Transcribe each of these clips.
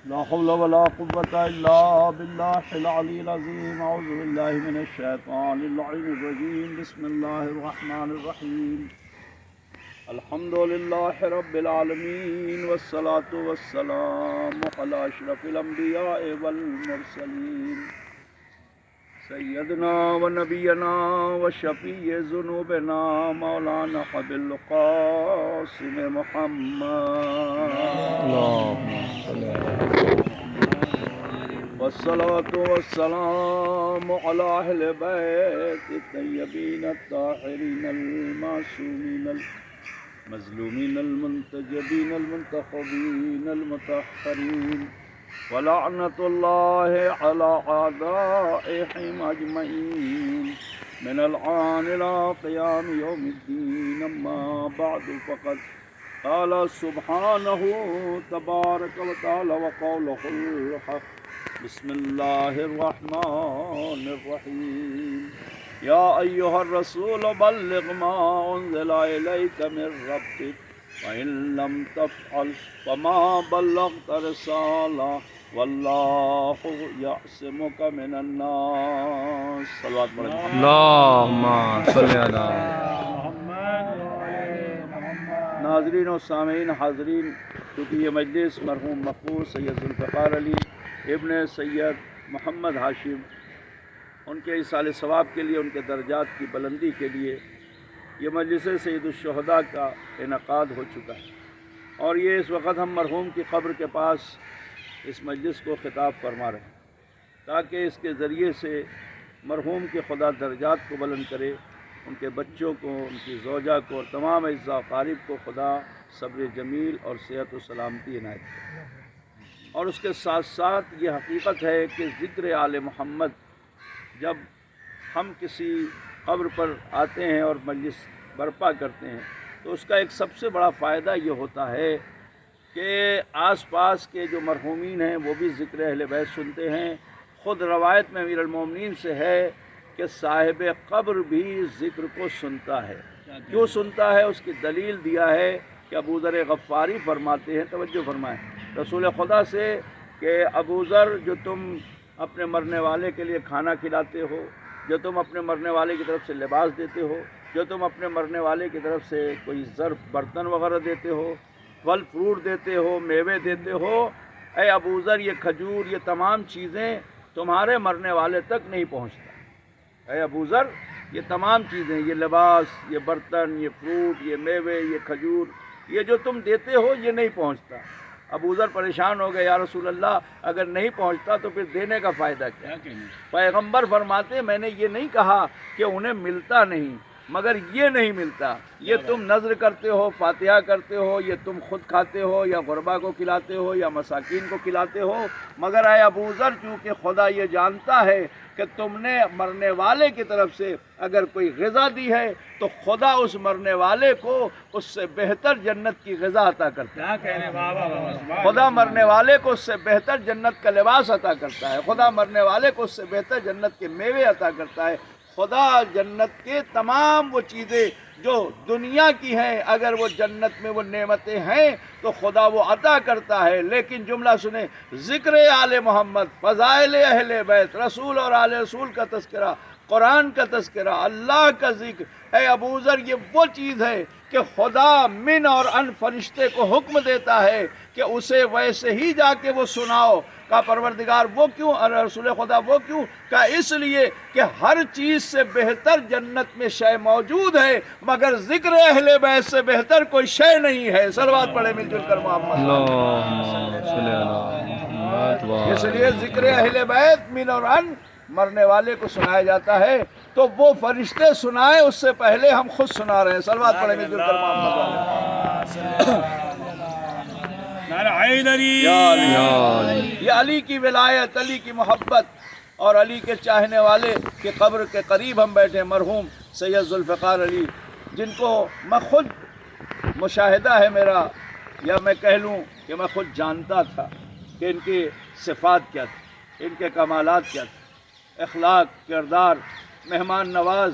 لا حول ولا قوة إلا بالله العلي العظيم. أعوذ بالله من الشيطان اللعين الرجيم. بسم الله الرحمن الرحيم. الحمد لله رب العالمين والصلاة والسلام على أشرف الأنبياء والمرسلين سيدنا ونبينا وشفيع ذنوبنا مولانا أبي القاسم محمد والصلاة والسلام على أهل بيت الطيبين الطاهرين المعصومين المظلومين المنتجبين المنتخبين المطهرين ولعنة الله على أعدائهم أجمعين من الآن إلى قيام يوم الدين. أما بعد فقد قال سبحانه تبارك وتعالى وقوله الحق. بسم الله الرحمن الرحيم. يا أيها الرسول بلغ ما أنزل إليك من ربك وإن لم تفعل فما بلغت رسالة والله يعصمك من الناس. صلوات پڑھیں. اللهم صل على ناظرین و سامعین حاضرین، کیونکہ یہ مجلس مرحوم مقبول سید ذوالفقار علی ابن سید محمد ہاشم ان کے ایصال ثواب کے لیے، ان کے درجات کی بلندی کے لیے یہ مجلس سید الشہداء کا انعقاد ہو چکا ہے، اور یہ اس وقت ہم مرحوم کی قبر کے پاس اس مجلس کو خطاب فرما رہے ہیں تاکہ اس کے ذریعے سے مرحوم کے خدا درجات کو بلند کرے، ان کے بچوں کو، ان کی زوجہ کو اور تمام اعزاء و اقارب کو خدا صبر جمیل اور صحت و سلامتی عنایت کرے۔ اور اس کے ساتھ ساتھ یہ حقیقت ہے کہ ذکر آل محمد جب ہم کسی قبر پر آتے ہیں اور مجلس برپا کرتے ہیں تو اس کا ایک سب سے بڑا فائدہ یہ ہوتا ہے کہ آس پاس کے جو مرحومین ہیں وہ بھی ذکر اہل بیت سنتے ہیں۔ خود روایت میں امیر المومنین سے ہے کہ صاحب قبر بھی ذکر کو سنتا ہے۔ کیوں سنتا ہے؟ اس کی دلیل دیا ہے کہ ابو ذر غفاری فرماتے ہیں، توجہ فرمائیں، رسول خدا سے کہ ابو ذر، جو تم اپنے مرنے والے کے لیے کھانا کھلاتے ہو، جو تم اپنے مرنے والے کی طرف سے لباس دیتے ہو، جو تم اپنے مرنے والے کی طرف سے کوئی ظرف برتن وغیرہ دیتے ہو، پھل فروٹ دیتے ہو، میوے دیتے ہو، اے ابو ذر یہ کھجور، یہ تمام چیزیں تمہارے مرنے والے تک نہیں پہنچتا۔ اے ابو ذر یہ تمام چیزیں، یہ لباس، یہ برتن، یہ فروٹ، یہ میوے، یہ کھجور، یہ جو تم دیتے ہو یہ نہیں پہنچتا۔ ابو ذر پریشان ہو گئے، یا رسول اللہ اگر نہیں پہنچتا تو پھر دینے کا فائدہ کیا؟ پیغمبر فرماتے میں نے یہ نہیں کہا کہ انہیں ملتا نہیں، مگر یہ نہیں ملتا، یہ تم نذر کرتے ہو، فاتحہ کرتے ہو، یہ تم خود کھاتے ہو یا غربا کو کھلاتے ہو یا مساکین کو کھلاتے ہو، مگر اے ابو ذر چونکہ خدا یہ جانتا ہے کہ تم نے مرنے والے کی طرف سے اگر کوئی غذا دی ہے تو خدا اس مرنے والے کو اس سے بہتر جنت کی غذا عطا کرتا ہے۔ خدا مرنے والے کو اس سے بہتر جنت کا لباس عطا کرتا ہے، خدا مرنے والے کو اس سے بہتر جنت کے میوے عطا کرتا ہے۔ خدا جنت کے تمام وہ چیزیں جو دنیا کی ہیں، اگر وہ جنت میں وہ نعمتیں ہیں تو خدا وہ عطا کرتا ہے۔ لیکن جملہ سنیں، ذکر آل محمد، فضائل اہل بیت، رسول اور آل رسول کا تذکرہ، قرآن کا تذکرہ، اللہ کا ذکر، اے ابو ذر یہ وہ چیز ہے کہ خدا من اور ان فرشتے کو حکم دیتا ہے کہ اسے ویسے ہی جا کے وہ سناؤ۔ کا پروردگار وہ کیوں، رسول خدا وہ کیوں؟ کہ اس لیے کہ ہر چیز سے بہتر جنت میں شے موجود ہے، مگر ذکر اہل بیت سے بہتر کوئی شے نہیں ہے۔ صلوات پڑھے مل جل کر محمد۔ اللهم صل على محمد۔ اس لیے ذکر اہل بیت من اور ان مرنے والے کو سنایا جاتا ہے تو وہ فرشتے سنائیں اس سے پہلے ہم خود سنا رہے ہیں۔ صلوات پڑھے مل جل کر محمد۔ یہ علی کی ولایت، علی کی محبت اور علی کے چاہنے والے کی قبر کے قریب ہم بیٹھے، مرحوم سید ذوالفقار علی، جن کو میں خود مشاہدہ ہے میرا، یا میں کہہ لوں کہ میں خود جانتا تھا کہ ان کی صفات کیا تھی، ان کے کمالات کیا تھے، اخلاق، کردار، مہمان نواز،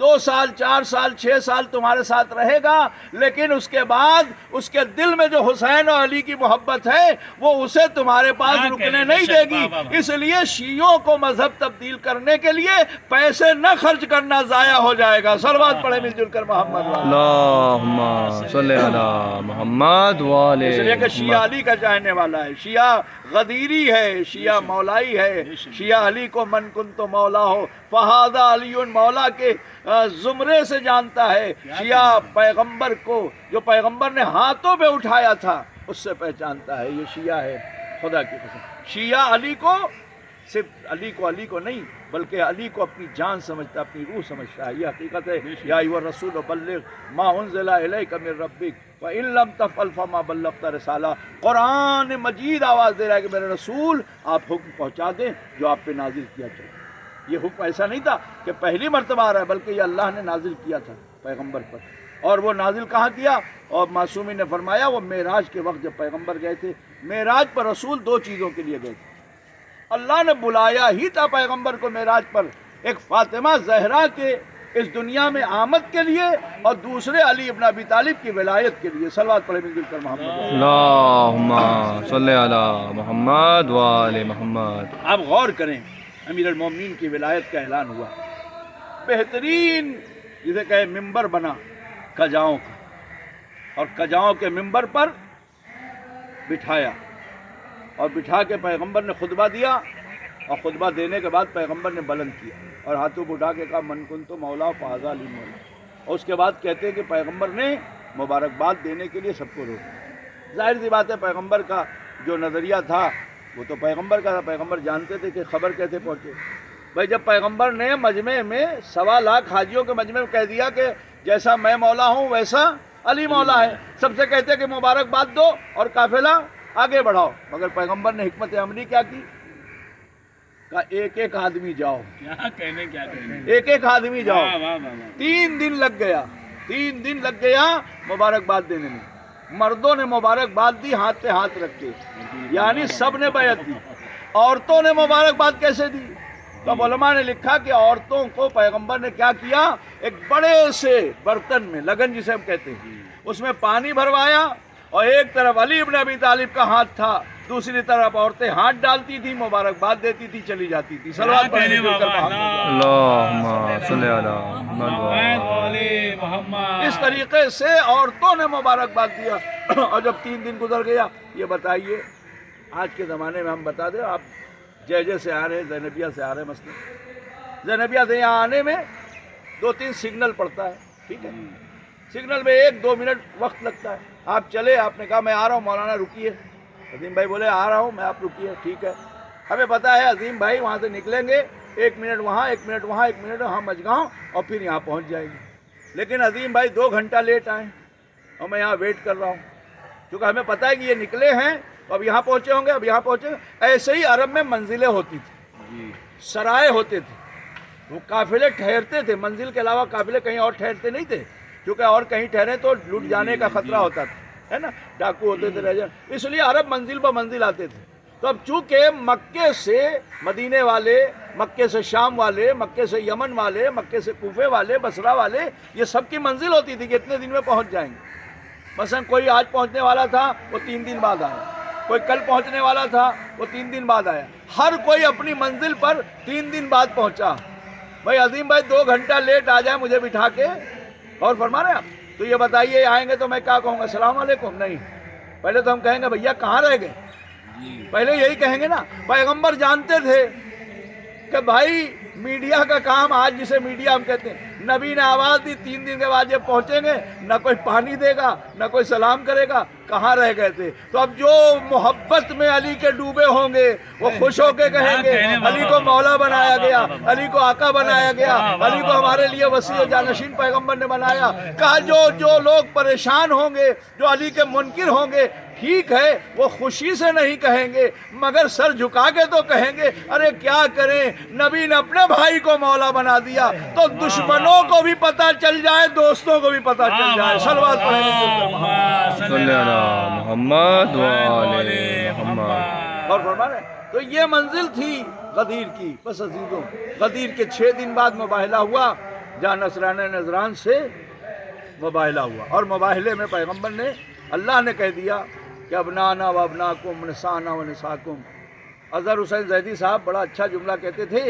2 سال 4 سال 6 سال تمہارے ساتھ رہے گا، لیکن اس کے بعد اس کے دل میں جو حسین اور علی کی محبت ہے وہ اسے تمہارے پاس رکنے نہیں دے گی۔ اس لیے شیعوں کو مذہب تبدیل کرنے کے لیے پیسے نہ خرچ کرنا ضائع ہو جائے گا۔ صلوات پڑھیں مل جل کر محمد والے۔ اللہم صلی علی محمد وآلہ اس لیے کہ شیعہ علی کا چاہنے والا ہے، شیعہ غدیری ہے، شیعہ مولائی ہے، شیعہ علی کو من کن تو مولا ہو فہذا علی مولا کے زمرے سے جانتا ہے، شیعہ پیغمبر کو جو پیغمبر نے ہاتھوں پہ اٹھایا تھا اس سے پہچانتا ہے، یہ شیعہ ہے خدا کی قسم۔ شیعہ علی کو صرف علی کو نہیں بلکہ علی کو اپنی جان سمجھتا، اپنی روح سمجھتا ہے، یہ حقیقت ہے۔ یا ایھا الرسول بلغ ما انزل الیک من ربک وان لم تفعل فما بلغت رسالہ۔ قرآن مجید آواز دے رہا ہے کہ میرے رسول آپ حکم پہنچا دیں جو آپ پہ نازل کیا جائے۔ یہ حکم ایسا نہیں تھا کہ پہلی مرتبہ آ رہا ہے، بلکہ یہ اللہ نے نازل کیا تھا پیغمبر پر۔ اور وہ نازل کہاں کیا؟ اور معصومی نے فرمایا وہ معراج کے وقت جب پیغمبر گئے تھے، معراج پر رسول 2 چیزوں کے لیے گئے تھے۔ اللہ نے بلایا ہی تھا پیغمبر کو معراج پر، ایک فاطمہ زہرا کے اس دنیا میں آمد کے لیے، اور دوسرے علی ابن ابی طالب کی ولایت کے لیے۔ صلوات پڑھیں مل جل کر محمد۔ اللہم صلی علی محمد وآلہ محمد۔ آپ غور کریں، امیر المومنین کی ولایت کا اعلان ہوا، بہترین جسے کہے ممبر بنا کجاؤں کا، اور کجاؤں کے ممبر پر بٹھایا، اور بٹھا کے پیغمبر نے خطبہ دیا، اور خطبہ دینے کے بعد پیغمبر نے بلند کیا اور ہاتھوں کو اٹھا کے کہا من کنت مولا فہذا علی مولا۔ اور اس کے بعد کہتے ہیں کہ پیغمبر نے مبارکباد دینے کے لیے سب کو روکا۔ ظاہر سی بات ہے پیغمبر کا جو نظریہ تھا وہ تو پیغمبر کا تھا، پیغمبر جانتے تھے کہ خبر کیسے پہنچے۔ بھائی جب پیغمبر نے مجمع میں 1.25 لاکھ حاجیوں کے مجمع میں کہہ دیا کہ جیسا میں مولا ہوں ویسا علی مولا ہے، سب سے کہتے کہ مبارکباد دو اور قافلہ آگے بڑھاؤ، مگر پیغمبر نے حکمت عملی کیا کی؟ کہا ایک ایک آدمی جاؤ، ایک ایک آدمی جاؤ۔ 3 دن لگ گیا، 3 دن لگ گیا مبارکباد دینے میں۔ مردوں نے مبارکباد دی ہاتھ پہ ہاتھ رکھ کے، یعنی سب نے بیعت دی۔ عورتوں نے مبارکباد کیسے دی؟ تو علماء نے لکھا کہ عورتوں کو پیغمبر نے کیا کیا، ایک بڑے سے برتن میں، لگن جسے ہم کہتے ہیں، اس میں پانی بھروایا، اور ایک طرف علی ابن ابی طالب کا ہاتھ تھا، دوسری طرف عورتیں ہاتھ ڈالتی تھی، مبارکباد دیتی تھی، چلی جاتی تھی۔ صلوات پڑھیں اللہم صلی علی محمد۔ اس طریقے سے عورتوں نے مبارکباد دیا۔ اور جب 3 دن گزر گیا، یہ بتائیے آج کے زمانے میں ہم بتا دیں، آپ جے سے آ رہے ہیں، زینبیہ سے آ رہے ہیں، مثلا زینبیہ سے یہاں آنے میں 2-3 سگنل پڑتا ہے، ٹھیک ہے، سگنل میں 1-2 منٹ وقت لگتا ہے۔ آپ چلے، آپ نے کہا میں آ رہا ہوں، مولانا رکیے، عظیم بھائی بولے آ رہا ہوں میں، آپ رکیے، ٹھیک ہے۔ ہمیں پتہ ہے عظیم بھائی وہاں سے نکلیں گے، 1 منٹ وہاں، 1 منٹ وہاں، 1 منٹ وہاں مجگاؤں، اور پھر یہاں پہنچ جائے گی۔ لیکن عظیم بھائی 2 گھنٹہ لیٹ آئے، اور میں یہاں ویٹ کر رہا ہوں، کیونکہ ہمیں پتہ ہے کہ یہ نکلے ہیں، اب یہاں پہنچے ہوں گے، اب یہاں پہنچے۔ ایسے ہی عرب میں منزلیں ہوتی تھیں، سرائے ہوتے تھے، وہ قافلے ٹھہرتے تھے، منزل کے علاوہ قافلے کہیں اور ٹھہرتے نہیں تھے، کیونکہ اور کہیں ٹھہرے تو لٹ جانے کا خطرہ ہوتا تھا، ہے نا، ڈاکو ہوتے تھے، رہ جائیں، اس لیے عرب منزل پر منزل آتے تھے۔ تو اب چونکہ مکے سے مدینے والے، مکے سے شام والے، مکے سے یمن والے، مکے سے کوفے والے، بصرہ والے، یہ سب کی منزل ہوتی تھی کہ اتنے دن میں پہنچ جائیں گے۔ مثلا کوئی آج پہنچنے والا تھا وہ 3 دن بعد آیا، کوئی کل پہنچنے والا تھا وہ 3 دن بعد آیا، ہر کوئی اپنی منزل پر 3 دن بعد پہنچا۔ بھائی عظیم بھائی 2 گھنٹہ لیٹ آ جائے مجھے بٹھا کے، اور فرما رہے ہیں آپ، تو یہ بتائیے آئیں گے تو میں کیا کہوں گا؟ السلام علیکم؟ نہیں، پہلے تو ہم کہیں گے بھیا کہاں رہ گئے، پہلے یہی کہیں گے نا۔ پیغمبر جانتے تھے کہ بھائی میڈیا کا کام، آج جسے میڈیا ہم کہتے ہیں، نبی نے آواز دی 3 دن کے بعد جب پہنچیں گے، نہ کوئی پانی دے گا، نہ کوئی سلام کرے گا، کہاں رہ گئے تھے؟ تو اب جو محبت میں علی کے ڈوبے ہوں گے وہ خوش ہو کے کہیں گے علی کو مولا بنایا گیا، علی کو آقا بنایا گیا، علی کو ہمارے لیے وسیع جانشین پیغمبر نے بنایا۔ کہا جو لوگ پریشان ہوں گے، جو علی کے منکر ہوں گے، ٹھیک ہے وہ خوشی سے نہیں کہیں گے، مگر سر جھکا کے تو کہیں گے ارے کیا کریں، نبی نے اپنے بھائی کو مولا بنا دیا تو دشمنوں کو بھی پتہ چل جائے، دوستوں کو بھی پتہ چل جائے۔ صلوات پڑھیں صلی علی محمد وآل محمد۔ اور فرما رہے ہیں، تو یہ منزل تھی غدیر کی۔ بس عزیزوں، غدیر کے 6 دن بعد مباہلہ ہوا، جہاں نصران نجران سے مباہلہ ہوا، اور مباہلے میں پیغمبر نے اللہ نے کہہ دیا کہ ابنانا و ابناکم نسانا و نساکم۔ اظہر حسین زیدی صاحب بڑا اچھا جملہ کہتے تھے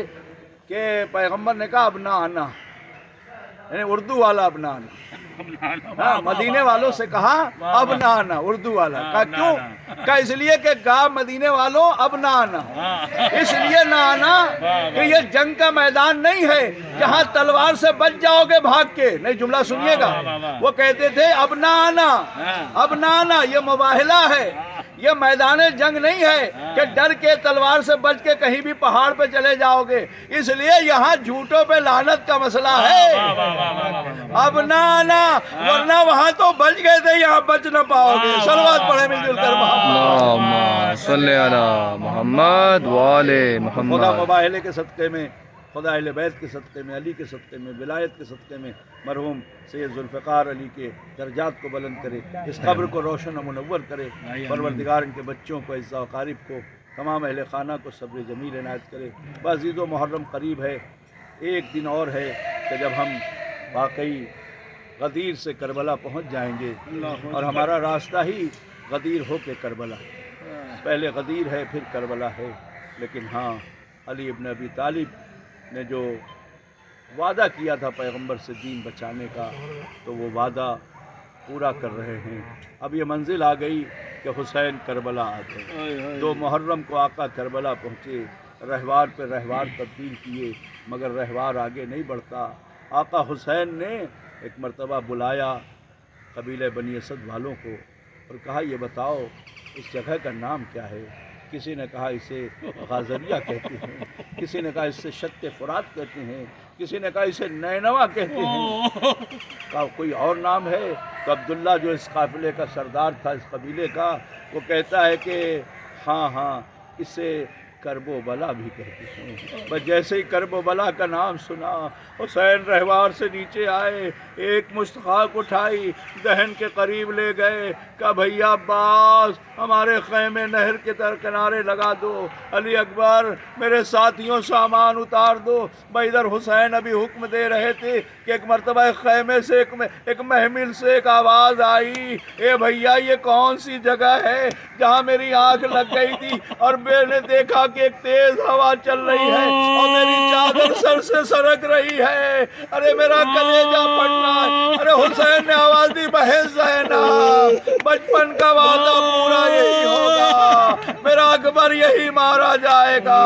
کہ پیغمبر نے کہا ابنانا، یعنی اردو والا ابنانا، ہاں مدینے والوں سے کہا ابنانا، اردو والا کہا کیوں؟ کہا اس لیے کہ کہا مدینے والوں ابنانا، اس لیے نہ آنا کہ یہ جنگ کا میدان نہیں ہے جہاں تلوار سے بچ جاؤ گے بھاگ کے، نہیں جملہ سنیے گا، وہ کہتے تھے ابنانا، ابنانا یہ مباہلہ ہے، یہ میدان جنگ نہیں ہے کہ ڈر کے تلوار سے بچ کے کہیں بھی پہاڑ پہ چلے جاؤ گے، اس لیے یہاں جھوٹوں پہ لعنت کا مسئلہ ہے، ابنانا، ورنہ وہاں تو بچ گئے تھے، یہاں بچ نہ پاؤ گے۔ صلوات پڑھیں مل جل کر اللہم صلی علی محمد وآل خدا محمد۔ مباہلے کے صدقے میں، خدا اہل بیت کے صدقے میں، علی کے صدقے میں، ولایت کے صدقے میں مرحوم سید ذوالفقار علی کے درجات کو بلند کرے، اس قبر کو روشن و منور کرے، پروردگار ان کے بچوں کو، اعزاء و اقارب کو، تمام اہل خانہ کو صبر جمیل عنایت کرے۔ عزیز و محرم قریب ہے، ایک دن اور ہے کہ جب ہم واقعی غدیر سے کربلا پہنچ جائیں گے، اور ہمارا راستہ ہی غدیر ہو کے کربلا ہے، پہلے غدیر ہے پھر کربلا ہے، لیکن ہاں علی ابن ابی طالب نے جو وعدہ کیا تھا پیغمبر سے دین بچانے کا، تو وہ وعدہ پورا کر رہے ہیں۔ اب یہ منزل آ گئی کہ حسین کربلا آ گئے، 2 محرم کو آقا کربلا پہنچے، رہوار پہ رہوار تبدیل کیے، مگر رہوار آگے نہیں بڑھتا۔ آقا حسین نے ایک مرتبہ بلایا قبیلہ بنی اسد والوں کو اور کہا یہ بتاؤ اس جگہ کا نام کیا ہے؟ کسی نے کہا اسے غازریہ کہتے ہیں، کسی نے کہا اس سے شط فرات کہتے ہیں، کسی نے کہا اسے نینوا کہتے ہیں، کہا کوئی اور نام ہے؟ تو عبداللہ جو اس قافلے کا سردار تھا، اس قبیلے کا، وہ کہتا ہے کہ ہاں اسے کرب و بلا بھی کہتے ہیں۔ بس جیسے ہی کرب و بلا کا نام سنا، حسین رہوار سے نیچے آئے، ایک مشت خاک اٹھائی، دہن کے قریب لے گئے، کہا بھیا عباس ہمارے خیمے نہر کے کنارے لگا دو، علی اکبر میرے ساتھیوں سامان اتار دو۔ بھائی ادھر حسین ابھی حکم دے رہے تھے کہ ایک مرتبہ ایک خیمے سے ایک محمل سے ایک آواز آئی، اے بھیا یہ کون سی جگہ ہے جہاں میری آنکھ لگ گئی تھی اور میں نے دیکھا کہ ایک تیز ہوا چل رہی ہے اور میری چادر سر سے سرک رہی ہے، ارے میرا کلیجہ پھٹ رہا ہے۔ ارے حسین نے آواز دی بہن زینب بچپن کا وعدہ پورا یہی ہوگا، میرا اکبر یہی مارا جائے گا،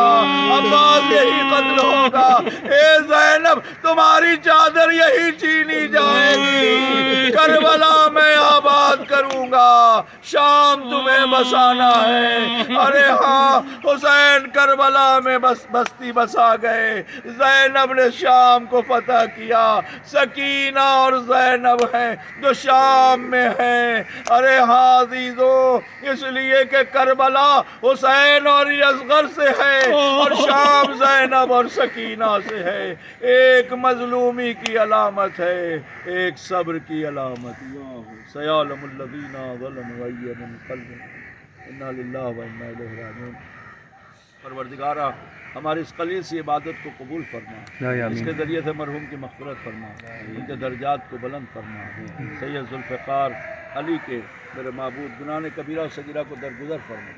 عباس یہی قتل ہوگا، اے زینب تمہاری چادر یہی چینی جائے گی، کربلا میں آباد کروں گا، شام تمہیں بسانا ہے۔ ارے ہاں حسین کربلا میں بستی بسا گئے، زینب نے شام کو فتح کیا، سکینہ اور زینب ہیں جو شام میں ہیں۔ ارے ہاں عزیزو، اس لیے کہ کربلا حسین اور اصغر سے ہے اور شام زینب اور سکینہ سے ہے، ایک مظلومی کی علامت ہے، ایک صبر کی علامت۔ سیعلم الذین ظلموا ای منقلب انا للہ و انا الیہ راجعون۔ پروردگارہ ہماری اس قلیل سی عبادت کو قبول فرما، اس کے ذریعے سے مرحوم کی مغفرت فرما، ان کے درجات کو بلند فرما۔ سید ذوالفقار علی کے میرے معبود گناہ کبیرہ و صغیرہ کو درگزر فرما۔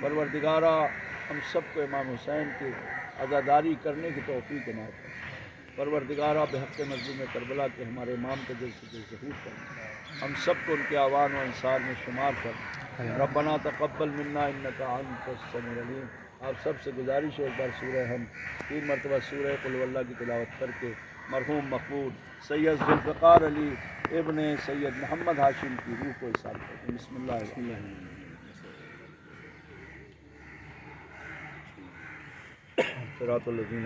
پروردگارہ ہم سب کو امام حسین کی عزاداری کرنے کی توفیق عنایت فرما۔ پروردگارہ بحق مظلوم کربلا کے ہمارے امام کے دل سے ظہور فرما، ہم سب کو ان کے اعوان و انصار میں شمار فرما۔ ربنا تقبل منا انک انت السمیع العلیم۔ آپ سب سے گزارش ہے ایک بار سورہ ہم 3 مرتبہ سورہ قل واللہ کی تلاوت کر کے مرحوم مقبول سید ذوالفقار علی ابن سید محمد ہاشم کی روح کو احسان کرتے ہیں۔ بسم اللہ الرحمن الرحیم۔ صراط الذین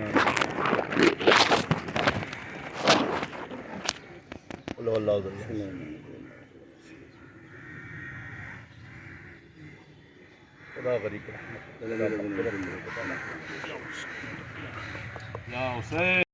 قل واللہ احد خدا غریق رحمت